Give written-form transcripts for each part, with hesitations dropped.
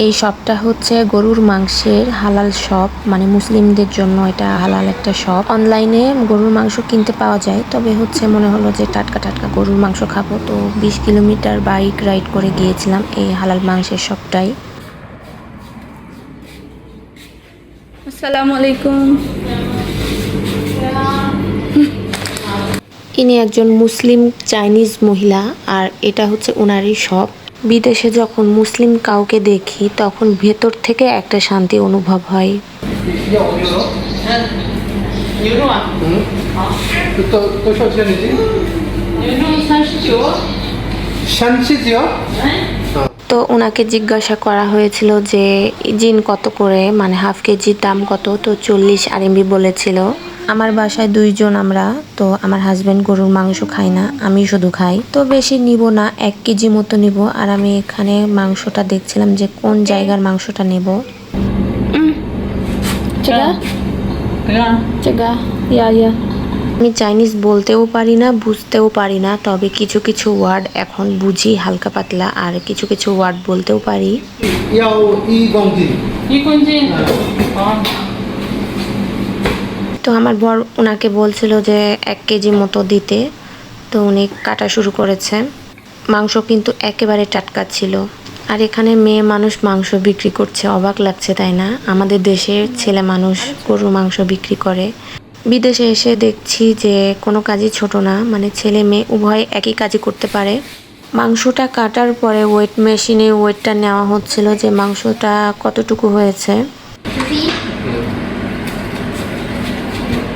এই শপটা হচ্ছে গরুর মাংসের হালাল শপ, মানে মুসলিমদের জন্য এটা হালাল একটা শপ। অনলাইনে গরুর মাংস কিনতে পাওয়া যায়, তবে হচ্ছে মনে হলো যে টাটকা টাটকা গরুর মাংস খাবো, তো 20 কিলোমিটার বাইক রাইড করে গিয়েছিলাম এই হালাল মাংসের শপটায়। আসসালামু আলাইকুম। ইনি একজন মুসলিম চাইনিজ মহিলা, আর এটা হচ্ছে ওনারই শপ। বিদেশে যখন মুসলিম কাউকে দেখি তখন ভেতর থেকে একটা শান্তি অনুভব হয়। 要牛肉？牛肉啊，多少钱一斤牛肉39。 ？39。 তো ওনাকে জিজ্ঞাসা করা হয়েছিল যে জিন কত করে, মানে হাফ কেজির দাম কত, তো 40 RMB বলেছিল। আমার বাসায় 2 জন আমরা, তো আমার হাজবেন্ড গরুর মাংস খায় না, আমি শুধু খাই, তো বেশি নিব না, 1 কেজি মতো নিব। আর আমি এখানে মাংসটা দেখছিলাম যে কোন জায়গার মাংসটা নেব। আমি চাইনিজ বলতেও পারি না, বুঝতেও পারি না, তবে কিছু কিছু ওয়ার্ড এখন বুঝি হালকা পাতলা, আর কিছু কিছু ওয়ার্ড বলতেও পারি।要1公斤。1公斤。好。 তো আমার বর ওনাকে বলছিল যে 1 কেজি মতো দিতে, তো উনি কাটা শুরু করেছে। মাংস কিন্তু একেবারে টাটকা ছিল। আর এখানে মেয়ে মানুষ মাংস বিক্রি করছে, অবাক লাগছে তাই না? আমাদের দেশের ছেলে মানুষ গরুর মাংস বিক্রি করে। বিদেশে এসে দেখছি যে কোনো কাজই ছোট না, মানে ছেলে মেয়ে উভয় একই কাজই করতে পারে। মাংসটা কাটার পরে ওয়েট মেশিনে ওয়েটটা নেওয়া হচ্ছিল যে মাংসটা কতটুকু হয়েছে।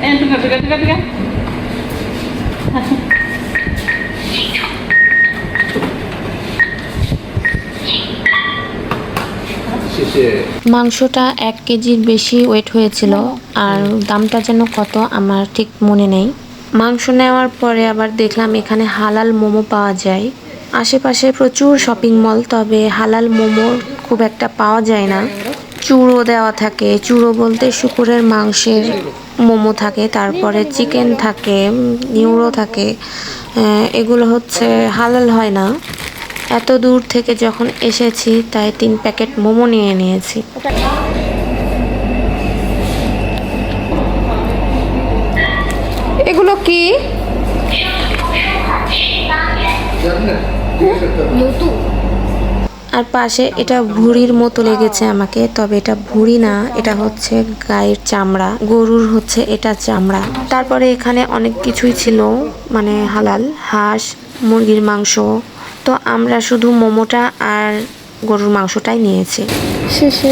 哎，这个。 谢谢。 মাংসটা 1 কেজির বেশি ওয়েট হয়েছিল, আর দামটা যেন কত আমার ঠিক মনে নেই। মাংস নেওয়ার পরে আবার দেখলাম এখানে হালাল মোমো পাওয়া যায়। আশেপাশে প্রচুর শপিং মল, তবে হালাল মোমো খুব একটা পাওয়া যায় না। চুড়ো দেওয়া থাকে, চুড়ো বলতে শুকুরের মাংসের মোমো থাকে, তারপরে চিকেন থাকে, নিউরো থাকে। এগুলো হচ্ছে হালাল হয় না। এত দূর থেকে যখন এসেছি তাই 3 প্যাকেট মোমো নিয়ে নিয়েছি। এগুলো কি? আর পাশে এটা ভুঁড়ির মতো লেগেছে আমাকে, তবে এটা ভুঁড়ি না, এটা হচ্ছে গায়ের চামড়া, গরুর হচ্ছে এটা চামড়া। তারপরে এখানে অনেক কিছুই ছিল, মানে হালাল, হাঁস, মুরগির মাংস। তো আমরা শুধু মোমোটা আর গরুর মাংসটাই নিয়েছি। শেষে